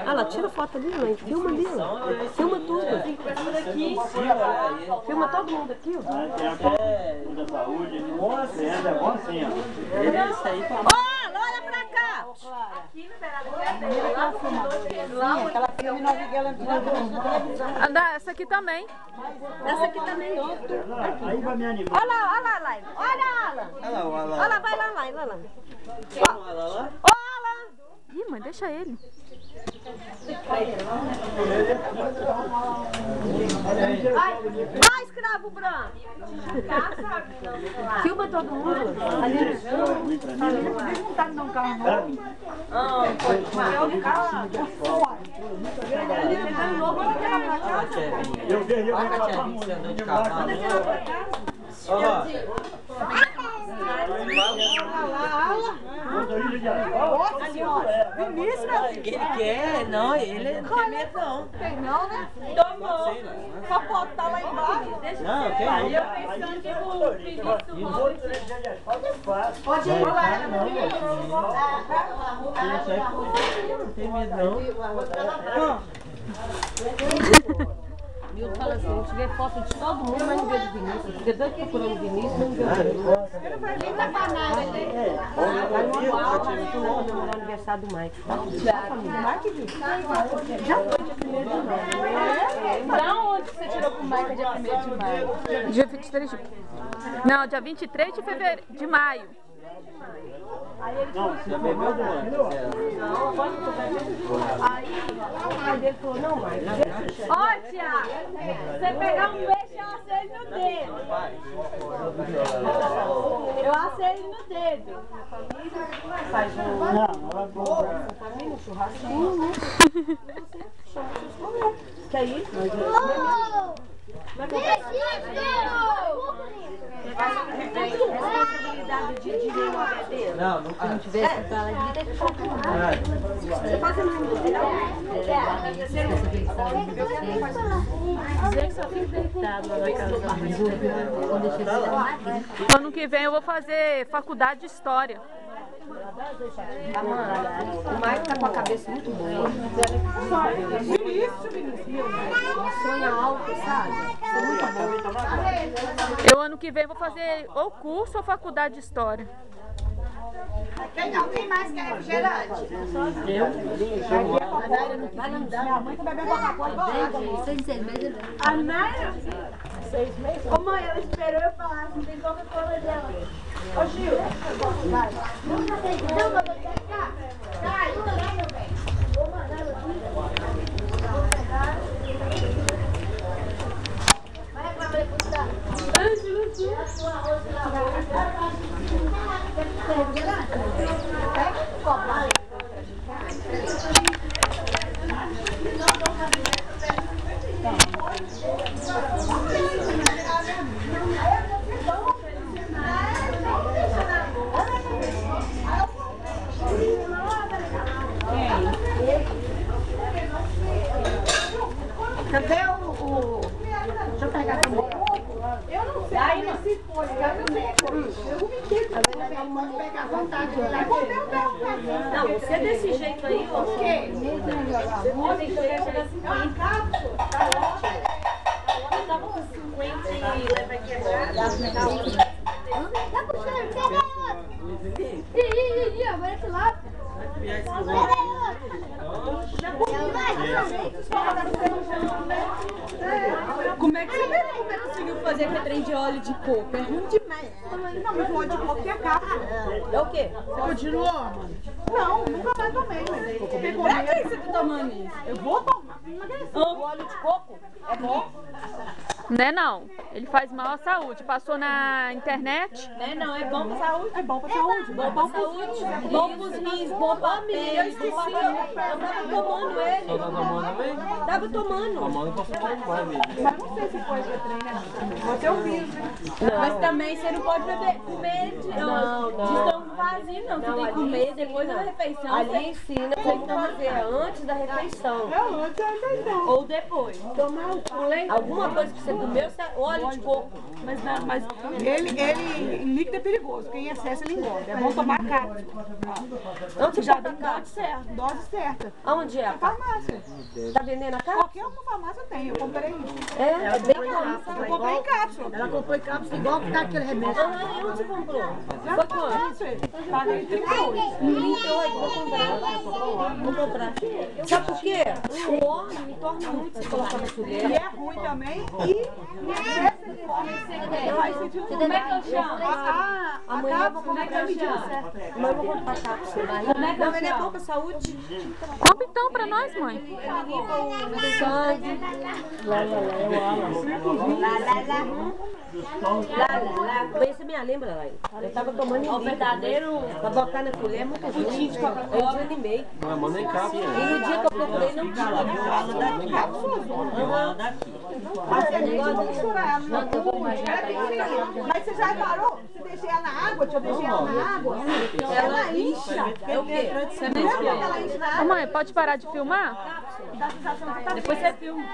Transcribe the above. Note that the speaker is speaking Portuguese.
Ah lá, tira foto ali, mãe. Filma ali, ó. Filma tudo. Filma todo mundo aqui, ó. Da saúde, bom assim, é bom assim, ó. Olha pra cá! Aqui no Aquela filme nós vimos Essa aqui também. Essa aqui também. Aí vai me animar. Olha lá, Alan. Olha, Alan. Olha lá, vai lá, vai lá. Olha! Ih, mãe, deixa ele. Vai, escravo branco! Filma todo mundo. Ali no chão. Eles não tá no carro, não. Eu vejo eu Vinícius, Ele quer, não, ele não tem medo não. tem não, né? Tomou. Capota tá lá embaixo. Não, tem não. Eu pensando que o Vinícius Pode ir lá. Não tem medo não. Milton fala assim, eu tirei foto de todo mundo, mas não vejo o Vinícius. Fiquei tanto procurando o Vinícius, mas não vejo o Vinícius. Vai no aniversário do Mike. Já foi dia 1º de maio. Da onde você tirou com o Maica dia 1º de maio? Dia 23 de... Não, dia 23 de fevereiro, de maio. Já bebeu do ano? Aí o pai dele falou, não, Mike. Ó, Tiago, você pegar um peixe, eu assei ele no dedo. Eu assei ele no dedo. Faz um família, um churrasquinho, né? Que aí? Responsabilidade de dinheiro uma vez dele. Não, não Se não tiver que falar, ele tem que falar. Você faz a mesma coisa. Dizer que só fica deitado lá na casa. Ano que vem eu vou fazer faculdade de História. O Mike tá com a cabeça muito boa. Sonha alto, sabe? Isso é muito bom. Eu ano que vem vou fazer ou curso ou faculdade de História. Alguém mais quer refrigerante? Vai andar. Minha mãe tá bebendo Coca-Cola igual água. A Naira? 6 meses? Ô mãe, ela esperou eu falar, não tem Coca-Cola dela. Ô Gil, vai. Não tem não, meu bem. Vai, meu bem. Vou mandar ela aqui. Vai reclamar depois da... Cadê o... Deixa eu pegar também. Eu não sei. Aí nesse folha, eu não sei. Eu vou mentir. Eu mando pegar à vontade. Não, você é desse jeito aí, ó. O quê? Você desse jeito assim. Tá ótimo. Eu tava com 50 e vai quebrar. Tá puxando, pega outro. Ih, agora esse lado. Como é que você conseguiu fazer com trem de óleo de coco? É ruim demais. Não, mas óleo de coco é caro. É o quê? Você continuou, mano? Não, nunca mais tomei. Pra que você tá tomando isso? Eu vou tomar. O óleo de coco é bom? Né não? Ele faz mal à saúde. Passou na internet. Né? Não, é bom pra saúde. É bom pra saúde. Bom pra saúde. Bom pros rins, bom pra pele. Eu esqueci. Eu tava tomando ele. Tá tomando também? Tava tomando. Tomando pra fumar mais mesmo. Mas não sei se pode ter trem, né? Você ouviu, né? Mas também você não pode comer de estômago vazio, não. Você tem que comer depois da refeição. Ali ensina como fazer antes da refeição. Eu não sei, não. Ou depois. Tomar o leite. Alguma coisa que você O meu óleo de coco. Mas ele em líquido é perigoso, porque em excesso ele engorda. É bom tomar cápsula. Onde Já compra dá cápsula? dose certa. Aonde é? Na farmácia. Tá vendendo a cápsula? Qualquer uma farmácia tem, eu comprei. É bem caro. Eu comprei cápsula. Ela comprou cápsula igual que tá aquele remédio. Ah, onde você comprou? Na farmácia. Paguei 38. 38, vou comprar. Vou comprar. Sabe por quê? O óleo me torna muito se colocar na colher. E é ruim também. E faz sentido. Como é que eu chamo? Amanhã eu vou comprar a medida certa. Mas eu vou comprar cápsula. Não, ele é bom pra saúde. Compra então pra nós, mãe. Ele limpa o sangue. Conhece minha lembra, lá. Eu tava tomando o verdadeiro pra botar na colher, muito ruim. Eu desanimei. Não, manda em cápsula. E no dia que eu procurei, não tinha. Mas você tem que misturar ela. Mas você já parou? Você deixa ela na água? Eu deixei ela na água. Ela incha. É o quê? Ela incha na Ô, água. mãe, pode parar de filmar? Dá a sensação que tá Depois você filma.